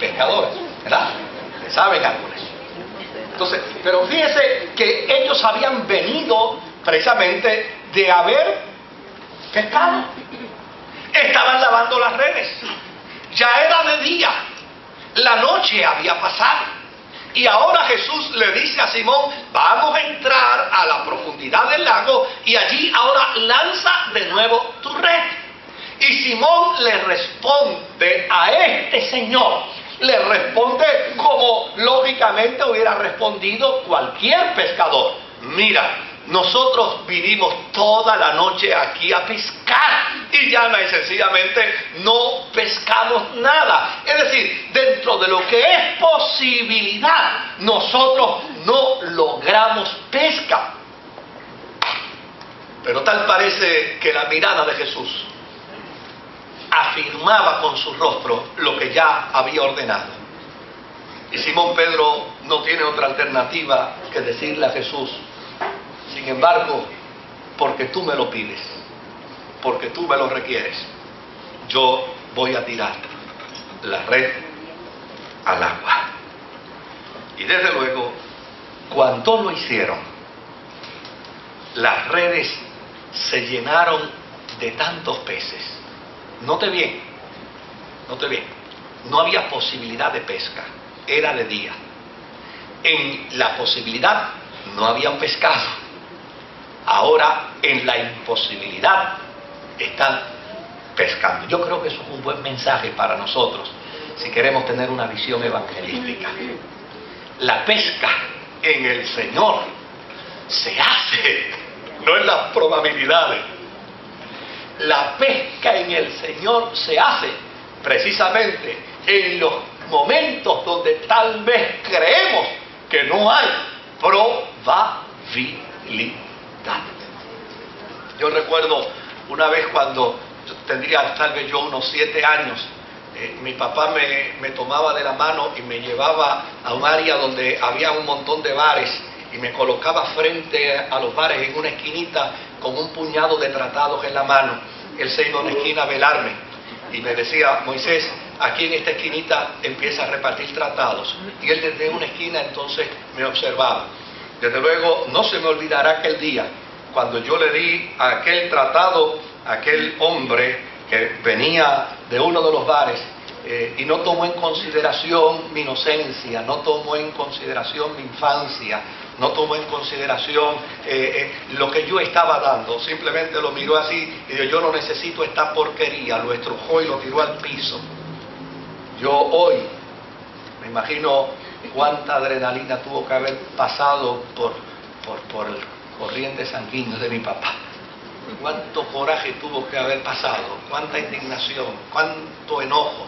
pescadores, ¿verdad? ¿Saben algunos? Entonces, pero fíjese que ellos habían venido precisamente de haber pescado. Estaban lavando las redes. Ya era de día. La noche había pasado. Y ahora Jesús le dice a Simón, vamos a entrar a la profundidad del lago y allí ahora lanza de nuevo tu red. Y Simón le responde a este señor, le responde como lógicamente hubiera respondido cualquier pescador. Mira, nosotros vinimos toda la noche aquí a pescar y llana y sencillamente no pescamos nada. Es decir, dentro de lo que es posibilidad, nosotros no logramos pesca. Pero tal parece que la mirada de Jesús afirmaba con su rostro lo que ya había ordenado. Y Simón Pedro no tiene otra alternativa que decirle a Jesús, sin embargo, porque tú me lo pides, porque tú me lo requieres, yo voy a tirar la red al agua. Y desde luego, cuando lo hicieron, las redes se llenaron de tantos peces. Note bien, no había posibilidad de pesca, era de día. En la posibilidad no habían pescado. Ahora en la imposibilidad están pescando. Yo creo que eso es un buen mensaje para nosotros si queremos tener una visión evangelística. La pesca en el Señor se hace, no en las probabilidades. La pesca en el Señor se hace precisamente en los momentos donde tal vez creemos que no hay probabilidad. Yo recuerdo una vez cuando tendría tal vez yo unos 7 años, mi papá me tomaba de la mano y me llevaba a un área donde había un montón de bares y me colocaba frente a los bares en una esquinita con un puñado de tratados en la mano. Él se iba a una esquina a velarme y me decía, Moisés, aquí en esta esquinita empieza a repartir tratados. Y él desde una esquina entonces me observaba. Desde luego no se me olvidará aquel día cuando yo le di a aquel tratado a aquel hombre que venía de uno de los bares y no tomó en consideración mi inocencia, no tomó en consideración mi infancia, no tomó en consideración lo que yo estaba dando. Simplemente lo miró así y dijo, yo no necesito esta porquería, lo estrujó y lo tiró al piso. Yo hoy me imagino cuánta adrenalina tuvo que haber pasado por el corriente sanguíneo de mi papá. Cuánto coraje tuvo que haber pasado, cuánta indignación, cuánto enojo.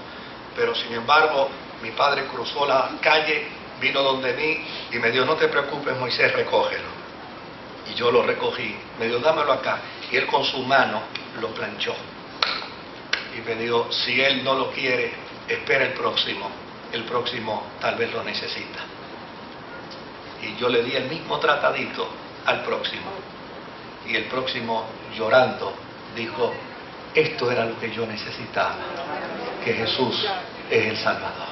Pero sin embargo, mi padre cruzó la calle, vino donde mí y me dijo, no te preocupes, Moisés, recógelo. Y yo lo recogí, me dijo, dámelo acá. Y él con su mano lo planchó. Y me dijo, si él no lo quiere, espera el próximo tal vez lo necesita. Y yo le di el mismo tratadito al próximo. Y el próximo, llorando, dijo, esto era lo que yo necesitaba, que Jesús es el Salvador.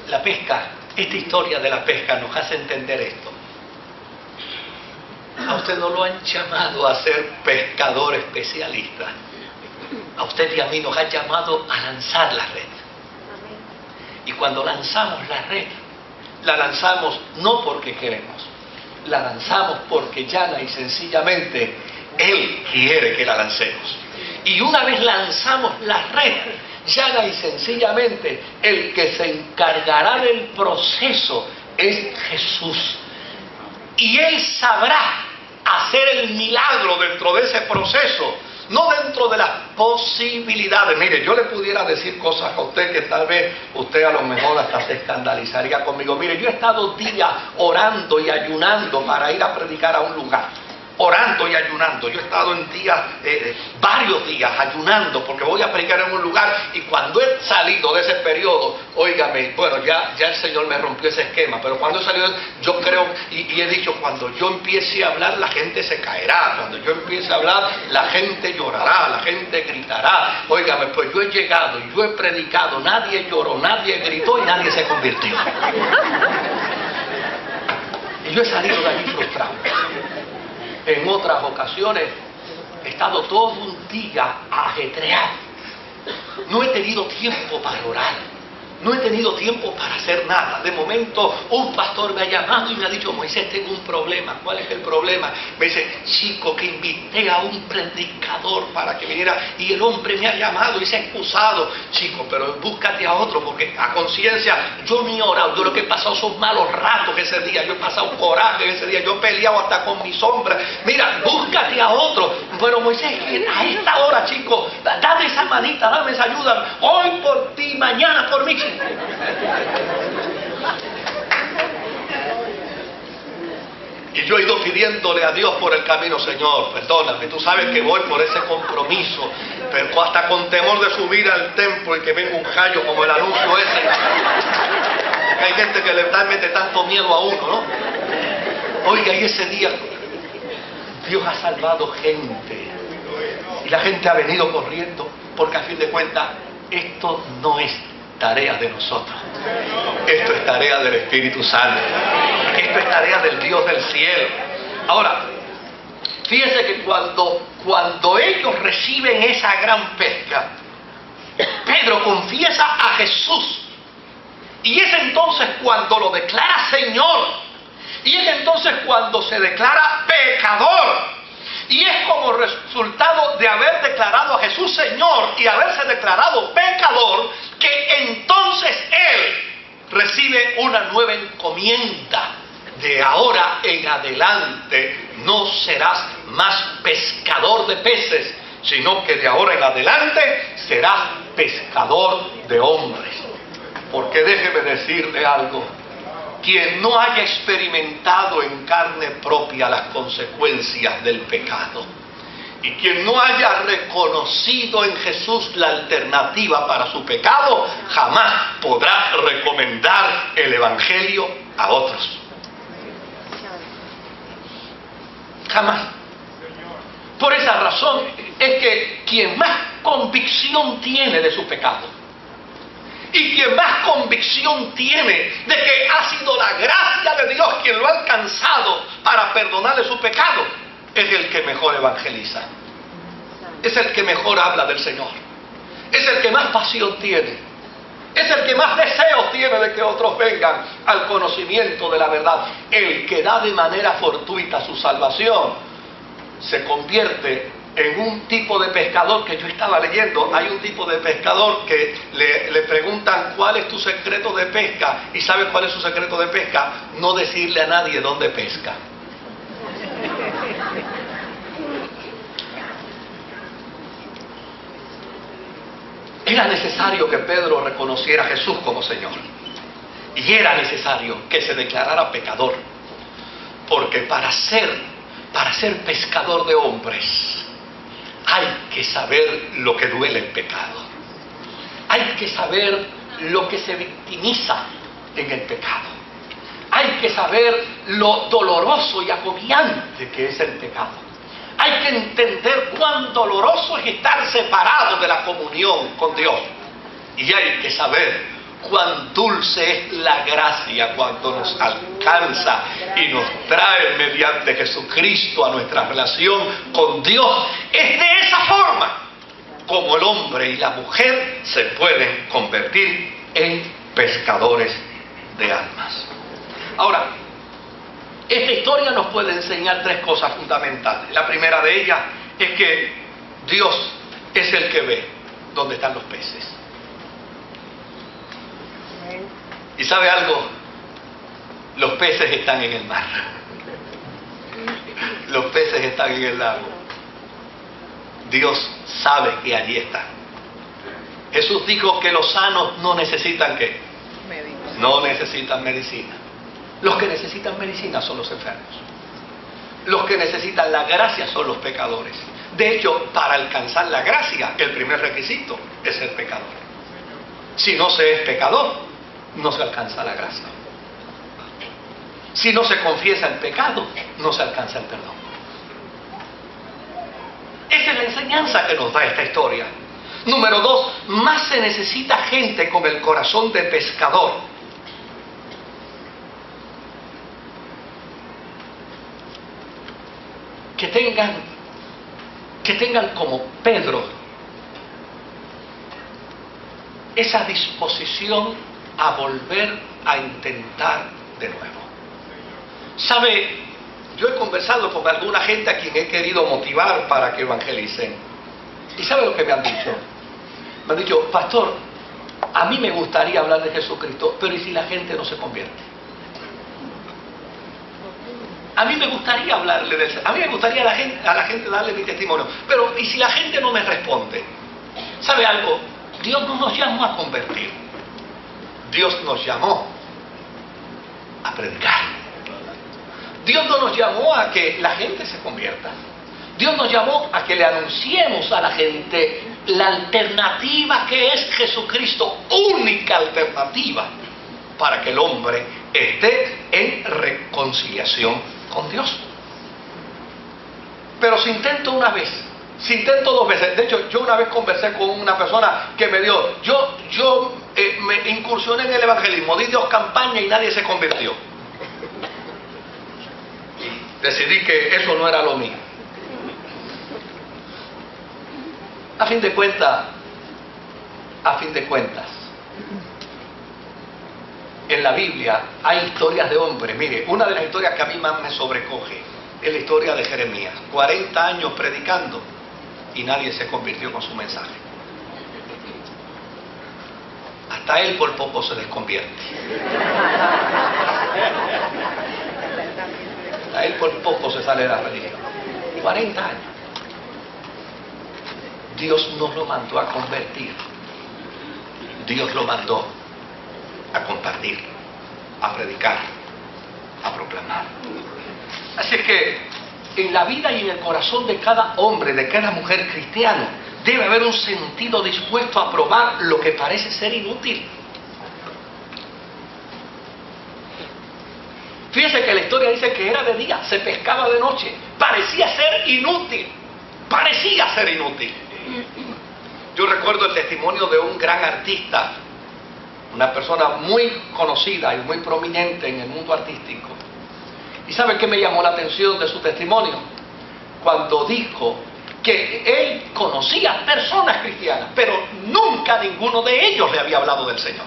La pesca, esta historia de la pesca nos hace entender esto. A usted no lo han llamado a ser pescador especialista. A usted y a mí nos ha llamado a lanzar la red. Y cuando lanzamos la red, la lanzamos no porque queremos, la lanzamos porque llana y sencillamente Él quiere que la lancemos. Y una vez lanzamos la red, llana y sencillamente el que se encargará del proceso es Jesús. Y Él sabrá hacer el milagro dentro de ese proceso, no dentro de las posibilidades. Mire, yo le pudiera decir cosas a usted que tal vez usted a lo mejor hasta se escandalizaría conmigo. Mire, yo he estado días orando y ayunando para ir a predicar a un lugar. orando y ayunando. Yo he estado en días, varios días ayunando, porque voy a predicar en un lugar, y cuando he salido de ese periodo, óigame, bueno, ya el Señor me rompió ese esquema, pero cuando he salido, yo creo, y he dicho, cuando yo empiece a hablar, la gente se caerá. Cuando yo empiece a hablar, la gente llorará, la gente gritará. Óigame, pues yo he llegado y yo he predicado, nadie lloró, nadie gritó y nadie se convirtió. Y yo he salido de allí frustrado. En otras ocasiones he estado todo un día ajetreado. No he tenido tiempo para orar. No he tenido tiempo para hacer nada. De momento, un pastor me ha llamado y me ha dicho: Moisés, tengo un problema. ¿Cuál es el problema? Me dice: chico, que invité a un predicador para que viniera y el hombre me ha llamado y se ha excusado. Chico, pero búscate a otro, porque a conciencia yo ni he orado. Yo lo que he pasado son malos ratos ese día. Yo he pasado coraje ese día. Yo he peleado hasta con mi sombra. Mira, búscate a otro. Pero Moisés, a esta hora, chico, dame esa manita, dame esa ayuda. Hoy por ti, mañana por mí. Y yo he ido pidiéndole a Dios por el camino: Señor, perdóname, tú sabes que voy por ese compromiso, pero hasta con temor de subir al templo y que venga un gallo como el anuncio ese. Que hay gente que le mete tanto miedo a uno, ¿no? Oiga, y ese día Dios ha salvado gente, y la gente ha venido corriendo, porque a fin de cuentas esto no es tarea de nosotros. Esto es tarea del Espíritu Santo. Esto es tarea del Dios del cielo. Ahora, fíjense que cuando ellos reciben esa gran pesca, Pedro confiesa a Jesús. Y es entonces cuando lo declara Señor. Y es entonces cuando se declara pecador. Y es como resultado de haber declarado a Jesús Señor y haberse declarado pecador, que entonces Él recibe una nueva encomienda. De ahora en adelante no serás más pescador de peces, sino que de ahora en adelante serás pescador de hombres. Porque déjeme decirle algo: quien no haya experimentado en carne propia las consecuencias del pecado, y quien no haya reconocido en Jesús la alternativa para su pecado, jamás podrá recomendar el Evangelio a otros. Jamás. Por esa razón es que quien más convicción tiene de su pecado, y quien más convicción tiene de que ha sido la gracia de Dios quien lo ha alcanzado para perdonarle su pecado, es el que mejor evangeliza. Es el que mejor habla del Señor. Es el que más pasión tiene. Es el que más deseo tiene de que otros vengan al conocimiento de la verdad. El que da de manera fortuita su salvación se convierte en un tipo de pescador que yo estaba leyendo. Hay un tipo de pescador que le preguntan: ¿cuál es tu secreto de pesca? ¿Y sabe cuál es su secreto de pesca? No decirle a nadie dónde pesca. Era necesario que Pedro reconociera a Jesús como Señor. Y era necesario que se declarara pecador. Porque para ser pescador de hombres, hay que saber lo que duele el pecado. Hay que saber lo que se victimiza en el pecado. Hay que saber lo doloroso y agobiante que es el pecado. Hay que entender cuán doloroso es estar separado de la comunión con Dios. Y hay que saber cuán dulce es la gracia cuando nos alcanza y nos trae mediante Jesucristo a nuestra relación con Dios. Es de esa forma como el hombre y la mujer se pueden convertir en pescadores de almas. Ahora, esta historia nos puede enseñar tres cosas fundamentales. La primera de ellas es que Dios es el que ve dónde están los peces. ¿Y sabe algo? Los peces están en el mar. Los peces están en el lago. Dios sabe que allí están. Jesús dijo que los sanos no necesitan ¿qué? No necesitan medicina. Los que necesitan medicina son los enfermos. Los que necesitan la gracia son los pecadores. De hecho, para alcanzar la gracia, el primer requisito es ser pecador. Si no se es pecador, no se alcanza la gracia. Si no se confiesa el pecado, no se alcanza el perdón. Esa es la enseñanza que nos da esta historia. Número 2, más se necesita gente con el corazón de pescador. Que tengan como Pedro esa disposición a volver a intentar de nuevo. ¿Sabe? Yo he conversado con alguna gente a quien he querido motivar para que evangelicen. ¿Y sabe lo que me han dicho? Me han dicho, pastor, a mí me gustaría hablar de Jesucristo, pero ¿y si la gente no se convierte? A mí me gustaría hablarle de a mí me gustaría a la gente darle mi testimonio, pero ¿y si la gente no me responde? ¿Sabe algo? Dios no nos llamó a convertir. Dios nos llamó a predicar. Dios no nos llamó a que la gente se convierta. Dios nos llamó a que le anunciemos a la gente la alternativa que es Jesucristo, única alternativa para que el hombre esté en reconciliación con Dios. Pero si intento una vez, si intento 2 veces, de hecho yo una vez conversé con una persona que me dio, yo me incursioné en el evangelismo, di 2 campañas y nadie se convirtió. Decidí que eso no era lo mío. A fin de cuentas, en la Biblia hay historias de hombres. Mire, una de las historias que a mí más me sobrecoge es la historia de Jeremías. 40 años predicando y nadie se convirtió con su mensaje. Hasta él por poco se desconvierte. A él por poco se sale de la religión. 40 años. Dios no lo mandó a convertir. Dios lo mandó a compartir, a predicar, a proclamar. Así es que en la vida y en el corazón de cada hombre, de cada mujer cristiano, debe haber un sentido dispuesto a probar lo que parece ser inútil. Fíjese que la historia dice que era de día, se pescaba de noche, parecía ser inútil, Yo recuerdo el testimonio de un gran artista, una persona muy conocida y muy prominente en el mundo artístico. ¿Y sabe qué me llamó la atención de su testimonio? Cuando dijo que él conocía personas cristianas, pero nunca ninguno de ellos le había hablado del Señor.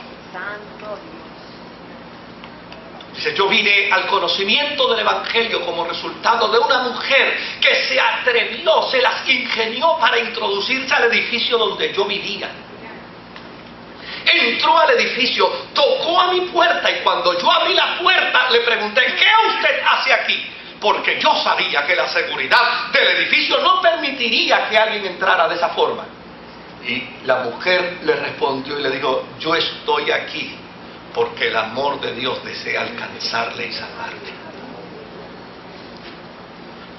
Dice, yo vine al conocimiento del Evangelio como resultado de una mujer que se atrevió, se las ingenió para introducirse al edificio donde yo vivía. Entró al edificio, tocó a mi puerta y cuando yo abrí la puerta le pregunté, ¿qué usted hace aquí? Porque yo sabía que la seguridad del edificio no permitiría que alguien entrara de esa forma. Y la mujer le respondió y le dijo, yo estoy aquí porque el amor de Dios desea alcanzarle y salvarle.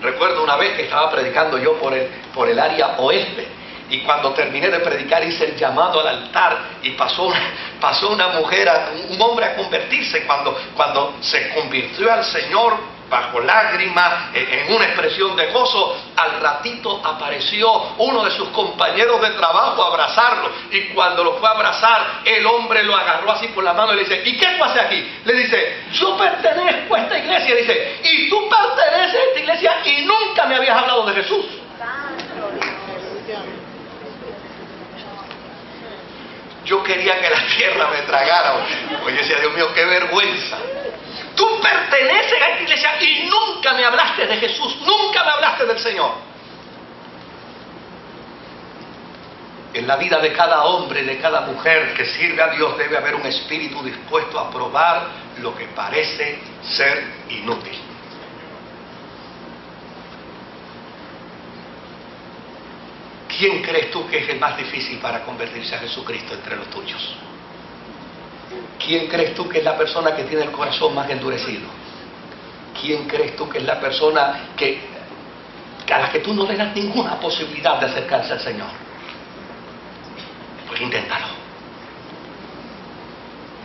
Recuerdo una vez que estaba predicando yo por el área oeste, y cuando terminé de predicar hice el llamado al altar y pasó una mujer, un hombre a convertirse. Cuando se convirtió al Señor bajo lágrimas, en una expresión de gozo, al ratito apareció uno de sus compañeros de trabajo a abrazarlo, y cuando lo fue a abrazar, el hombre lo agarró así por la mano y le dice, ¿y qué tú haces aquí? Le dice, yo pertenezco a esta iglesia. Dice, ¿y tú perteneces a esta iglesia y nunca me habías hablado de Jesús? Yo quería que la tierra me tragara. Oye, decía, Dios mío, qué vergüenza. Tú perteneces a esta iglesia y nunca me hablaste de Jesús, nunca me hablaste del Señor. En la vida de cada hombre, de cada mujer que sirve a Dios, debe haber un espíritu dispuesto a probar lo que parece ser inútil. ¿Quién crees tú que es el más difícil para convertirse a Jesucristo entre los tuyos? ¿Quién crees tú que es la persona que tiene el corazón más endurecido? ¿quién crees tú que es la persona a la que tú no le das ninguna posibilidad de acercarse al Señor? Pues inténtalo.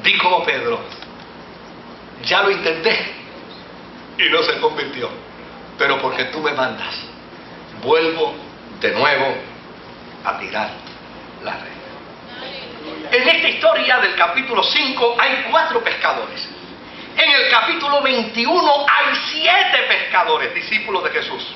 Di como Pedro, ya lo intenté y no se convirtió, pero porque tú me mandas, vuelvo de nuevo a tirar la red. En esta historia del capítulo 5 hay 4 pescadores. En el capítulo 21 hay 7 pescadores, discípulos de Jesús.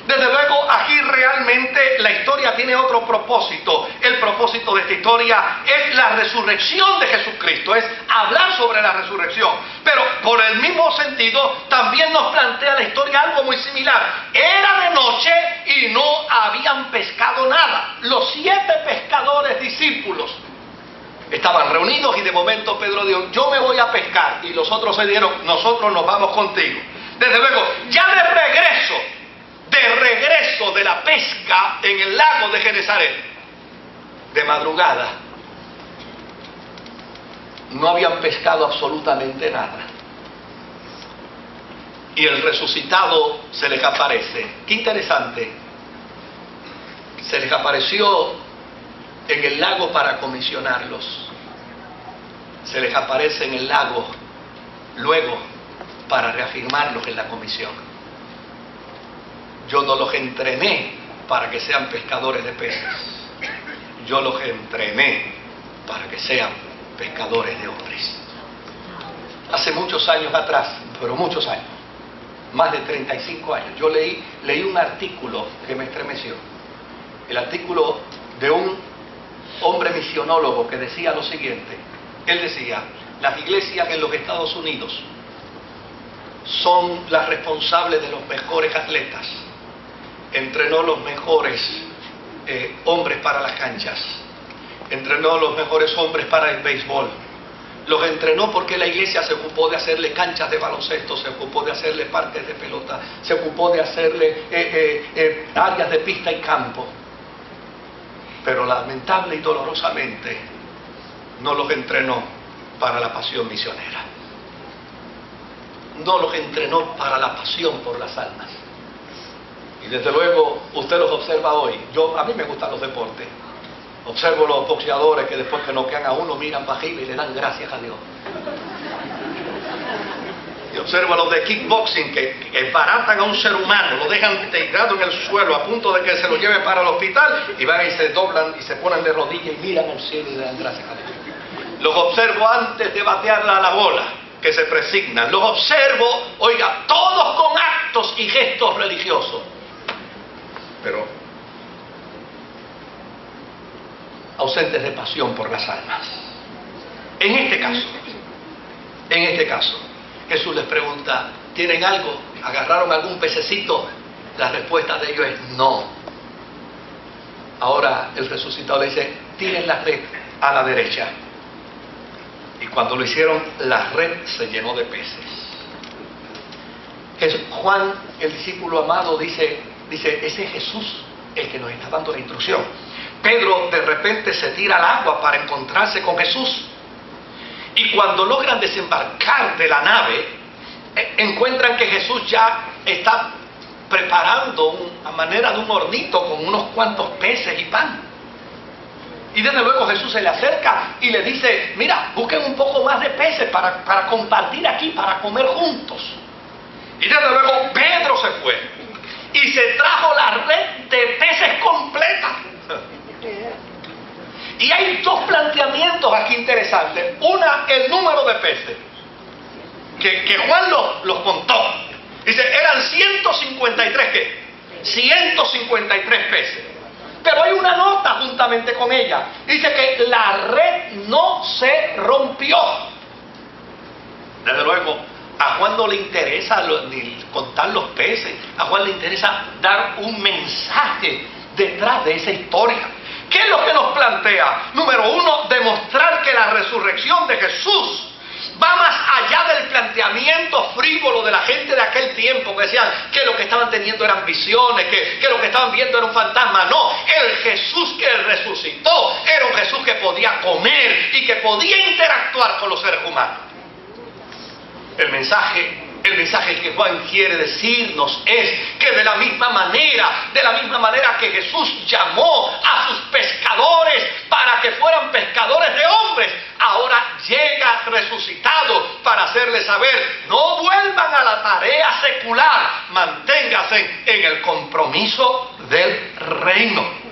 Desde luego, aquí realmente la historia tiene otro propósito. El propósito de esta historia es la resurrección de Jesucristo, es hablar sobre la resurrección. Pero por el mismo sentido, también nos plantea la historia algo muy similar. Era de noche y no habían pescado nada. Los 7 pescadores discípulos estaban reunidos y de momento Pedro dijo, yo me voy a pescar. Y los otros se dijeron, nosotros nos vamos contigo. Desde luego, ya de regreso de la pesca en el lago de Genesaret, de madrugada, no habían pescado absolutamente nada. Y el resucitado se les aparece. Qué interesante. Se les apareció en el lago para comisionarlos. Se les aparece en el lago luego para reafirmarlos en la comisión. Yo no los entrené para que sean pescadores de peces. Yo los entrené para que sean pescadores de hombres. Hace muchos años atrás, pero muchos años, más de 35 años, yo leí un artículo que me estremeció. El artículo de un hombre misionólogo que decía lo siguiente. Él decía, las iglesias en los Estados Unidos son las responsables de los mejores atletas. Entrenó los mejores hombres para las canchas. Entrenó los mejores hombres para el béisbol. Los entrenó porque la iglesia se ocupó de hacerle canchas de baloncesto, se ocupó de hacerle parques de pelota, se ocupó de hacerle áreas de pista y campo. Pero lamentable y dolorosamente no los entrenó para la pasión misionera. No los entrenó para la pasión por las almas. Y desde luego usted los observa hoy. A mí me gustan los deportes. Observo los boxeadores que después que noquean a uno miran para arriba y le dan gracias a Dios. Y observo a los de kickboxing que baratan a un ser humano, lo dejan tirado en el suelo a punto de que se lo lleve para el hospital y van y se doblan y se ponen de rodillas y miran al cielo y le dan gracias a Dios. Los observo antes de batearla a la bola, que se presignan. Los observo, oiga, todos con actos y gestos religiosos. Pero ausentes de pasión por las almas. En este caso, Jesús les pregunta, ¿tienen algo? ¿Agarraron algún pececito? La respuesta de ellos es no. Ahora el resucitado le dice, tiren la red a la derecha. Y cuando lo hicieron, la red se llenó de peces. Juan, el discípulo amado, dice, ese es Jesús el que nos está dando la instrucción. Pedro de repente se tira al agua para encontrarse con Jesús. Y cuando logran desembarcar de la nave, encuentran que Jesús ya está preparando a manera de un hornito con unos cuantos peces y pan. Y desde luego Jesús se le acerca y le dice, mira, busquen un poco más de peces para compartir aquí, para comer juntos. Y desde luego Pedro se fue y se trajo la red de peces completa. Y hay 2 planteamientos aquí interesantes. Una, el número de peces, que Juan los contó. Dice, eran 153, ¿qué? 153 peces. Pero hay una nota juntamente con ella. Dice que la red no se rompió. Desde luego, a Juan no le interesa ni contar los peces. A Juan le interesa dar un mensaje detrás de esa historia. ¿Qué es lo que nos plantea? Número 1, demostrar que la resurrección de Jesús va más allá del planteamiento frívolo de la gente de aquel tiempo, que decían que lo que estaban teniendo eran visiones, que lo que estaban viendo era un fantasma. No, el Jesús que resucitó era un Jesús que podía comer y que podía interactuar con los seres humanos. El mensaje El mensaje que Juan quiere decirnos es que de la misma manera que Jesús llamó a sus pescadores para que fueran pescadores de hombres, ahora llega resucitado para hacerles saber: no vuelvan a la tarea secular, manténganse en el compromiso del reino.